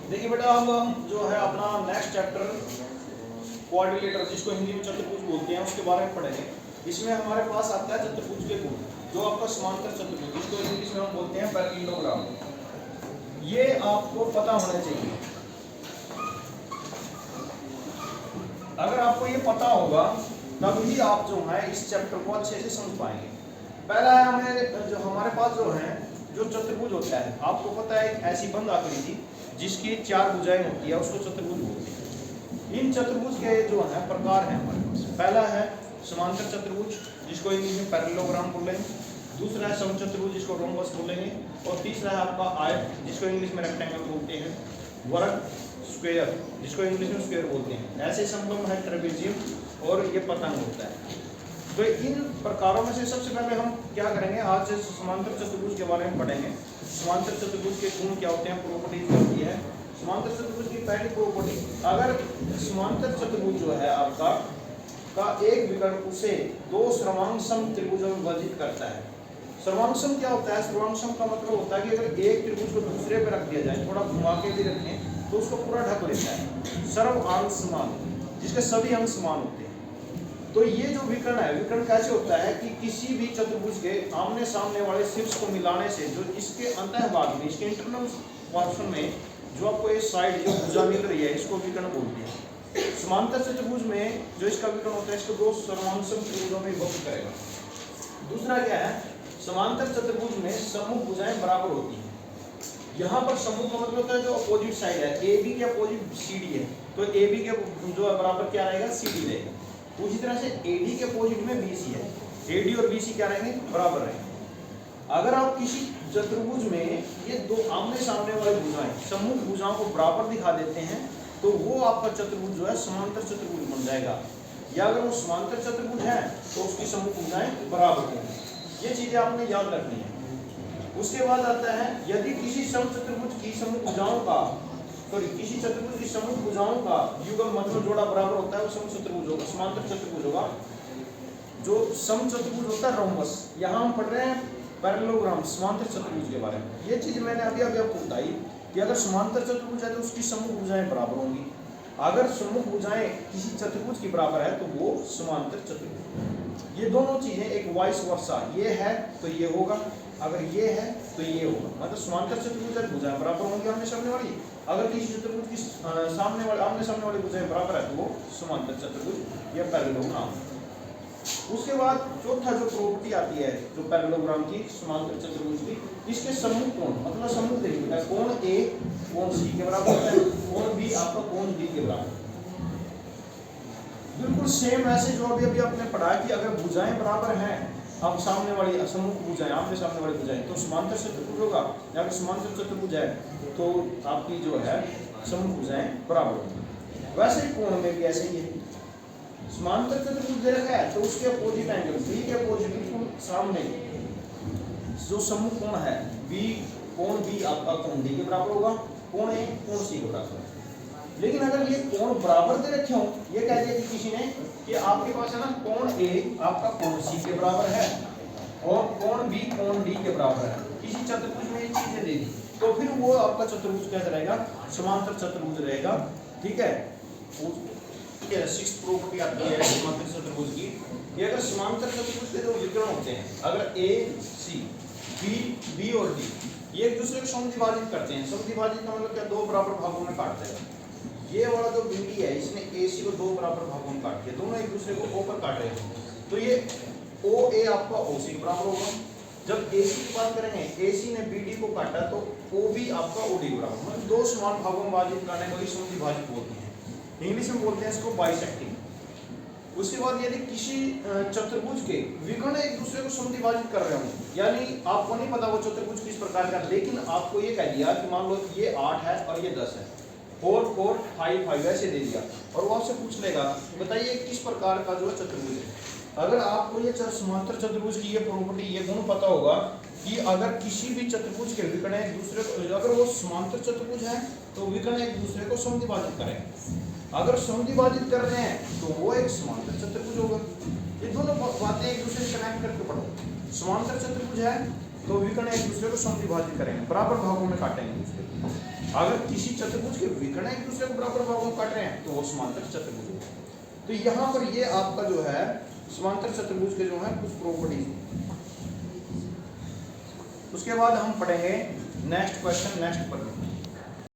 देखिए बेटा, अब हम जो है अपना नेक्स्ट चैप्टर क्वाड्रिलेटर, जिसको हिंदी में चतुर्भुज बोलते हैं, उसके बारे में पढ़ेंगे। इसमें हमारे पास आता है चतुर्भुज के गुण, जो आपका समांतर चतुर्भुज, जिसको इंग्लिश में हम बोलते हैं पैरेललोग्राम। ये आपको पता होना चाहिए। अगर आपको ये पता होगा तभी आप जो है इस चैप्टर को अच्छे से समझ पाएंगे। पहला है हमें, जो हमारे पास जो है जो चतुर्भुज होता है, आपको पता है एक ऐसी बंद आकृति जिसकी चार भुजाएं होती है, उसको चतुर्भुज बोलते हैं। इन चतुर्भुज के जो है प्रकार हैं हमारे पास। पहला है समांतर चतुर्भुज, जिसको इंग्लिश में पैरेललोग्राम बोलेंगे। दूसरा है समचतुर्भुज, जिसको रोम्बस बोलेंगे। और तीसरा है आपका आयत, जिसको इंग्लिश में रेक्टेंगल बोलते हैं। वर्ग, स्क्वायर, जिसको इंग्लिश में स्क्वायर बोलते हैं। ऐसे समकोण है ट्रेपेजियम, और ये पतंग होता है। तो इन प्रकारों में से सबसे पहले हम क्या करेंगे, आज से समांतर चतुर्भुज के बारे में पढ़ेंगे। समांतर चतुर्भुज के गुण क्या होते हैं, प्रॉपर्टीज क्या होती है। समांतर चतुर्भुज की पहली प्रॉपर्टी, अगर समांतर चतुर्भुज जो है आपका का एक विकर्ण उसे दो सर्वांगसम त्रिभुजों में विभाजित करता है। सर्वांगसम क्या होता है? सर्वांगसम का मतलब होता है कि अगर एक त्रिभुज को दूसरे पे रख दिया जाए, थोड़ा घुमा के भी रखें, तो उसको पूरा ढक लेता है। सर्व अंग समान, जिसके सभी अंग समान होते हैं। तो ये जो विकर्ण है, विकर्ण कैसे होता है कि किसी भी चतुर्भुज के आमने सामने वाले शीर्ष को मिलाने से जो इसके अंतः भाग में, इसके इंटरनल पोर्शन में जो आपको ये साइड जो भुजा मिल रही है, इसको विकर्ण बोलते हैं। समांतर चतुर्भुज में जो इसका विकर्ण होता है, इसको दो सर्वांगसम त्रिभुजों में विभक्त करेगा। दूसरा क्या है, समांतर चतुर्भुज में सम्मुख भुजाएं बराबर होती हैं। यहाँ पर सम्मुख का मतलब होता है जो अपोजिट साइड है, ए बी के अपोजिट सी डी है, तो ए बी के जो बराबर क्या रहेगा, सी डी रहेगा। उसी तरह से AD के अपोजिट में BC है, AD और BC क्या रहेंगे, बराबर रहेंगे। अगर आप किसी चतुर्भुज में ये दो आमने सामने वाले भुजाएं, सम्मुख भुजाओं को बराबर दिखा देते हैं, तो वो आपका चतुर्भुज जो है समांतर चतुर्भुज बन जाएगा। या अगर वो समांतर चतुर्भुज है तो उसकी सम्मुख भुजाएं बराबर होंगी। ये चीजें आपने याद रखनी है। उसके बाद आता है, यदि किसी समचतुर्भुज की सम्मुख भुजाओं का, किसी चतुर्भुज की सम्मुख भुजाओं का युगल मतलब जोड़ा बराबर होता है, वो समचतुर्भुज होगा, समांतर चतुर्भुज होगा। जो समचतुर्भुज होता है रोम्बस, यहाँ हम पढ़ रहे हैं पैरेललोग्राम, समांतर चतुर्भुज के बारे में। ये चीज मैंने अभी आपको बताई कि अगर समांतर चतुर्भुज है तो उसकी सम्मुख भुजाएं बराबर होंगी। अगर सम्मुख भुजाएं किसी चतुर्भुज की बराबर है तो वो समांतर चतुर्भुज। ये दोनों चीजें एक वाइस वर्सा, ये है तो ये होगा, अगर ये है तो ये होगा। मतलब समांतर चतुर्भुज है, भुजाएं बराबर होंगी आमने सामने वाली। अगर किसी चतुर्भुज की आमने सामने वाली भुजाएं बराबर है तो वो समांतर चतुर्भुज या पैरेललोग्राम। उसके बाद चौथा जो प्रॉपर्टी आती है जो पैरेललोग्राम की, समांतर चतुर्भुज की, इसके सम्मुख कोण, मतलब सम्मुख देखिए, कोण A कोण C के बराबर होता है, कोण B आपका कोण D के बराबर। बिल्कुल सेम ऐसे जो अभी आपने पढ़ा कि अगर भुजाएं बराबर हैं, अब सामने वाली सम्मुख भुजाएं, आमने सामने वाली भुजाएं, तो समांतर चतुर्भुज होगा। या अगर समांतर चतुर्भुज है तो आपकी जो है सम्मुख भुजाएं बराबर होंगी। वैसे ही कोण में भी ऐसे ही है। समांतर चतुर्भुज दे रखा है तो उसके अपोजिट एंगल B के अपोजिट बिल्कुल सामने जो सम्मुख कोण है B, कोण B आपका कोण D के बराबर होगा, कोण A कोण C के बराबर। लेकिन अगर ये कोण बराबर दे रखे हो, ये कह दिया कि किसी ने कि आपके पास है ना, कोण A आपका कोण C के बराबर है और कोण B कोण D के बराबर है, किसी चतुर्भुज में ये चीजें दे दी, तो फिर वो आपका चतुर्भुज कैसा रहेगा, समांतर चतुर्भुज रहेगा। ठीक है। सिक्स प्रॉपर्टी आती है समांतर चतुर्भुज की, कि अगर समांतर चतुर्भुज के जो विकर्ण होते हैं, अगर A C B और D ये एक दूसरे को समद्विभाजित करते हैं। समद्विभाजित का मतलब क्या, दो बराबर भागों में काट देगा। ये वाला जो BD है, इसने AC को दो बराबर भागों में काट दिया, दोनों एक दूसरे को O पर काट रहे हैं, तो ये OA आपका OC के बराबर होगा। जब AC की बात करेंगे, AC ने BD को काटा तो OB आपका OD के बराबर, मतलब दो समान भागों में विभाजित करने को ही समद्विभाजित बोलते हैं। इंग्लिश में बोलते हैं इसको बाइसेक्टिंग। उसके बाद यदि किसी चतुर्भुज के विकर्ण एक दूसरे को समद्विभाजित कर रहे हो, यानी आपको नहीं पता वो चतुर्भुज किस प्रकार का, लेकिन आपको ये कह दिया कि मान लो ये 8 है और ये 10 है, 4 4 5 5 ऐसे दे दिया, और वो आपसे पूछ लेगा बताइए किस प्रकार का जो चतुर्भुज है। अगर आपको ये समांतर चतुर्भुज की ये प्रॉपर्टी, ये गुण पता होगा कि अगर किसी भी चतुर्भुज के विकर्ण एक दूसरे को, अगर वो समांतर चतुर्भुज है तो विकर्ण एक दूसरे को समद्विभाजित करें। अगर समद्विभाजित कर रहे हैं तो वो एक समांतर चतुर्भुज होगा। ये दोनों बातें एक दूसरे से कनेक्ट करके पढ़ो। समांतर चतुर्भुज है तो विकर्ण एक दूसरे को समद्विभाजित करेंगे, बराबर भागों में काटेंगे दूसरे को। अगर किसी चतुर्भुज के विकर्ण एक दूसरे को बराबर भागों में काट रहे हैं तो वो समांतर चतुर्भुज है। तो यहाँ पर ये आपका जो है समांतर चतुर्भुज के जो है कुछ प्रॉपर्टीज। उसके बाद हम पढ़ेंगे नेक्स्ट क्वेश्चन नेक्स्ट पर।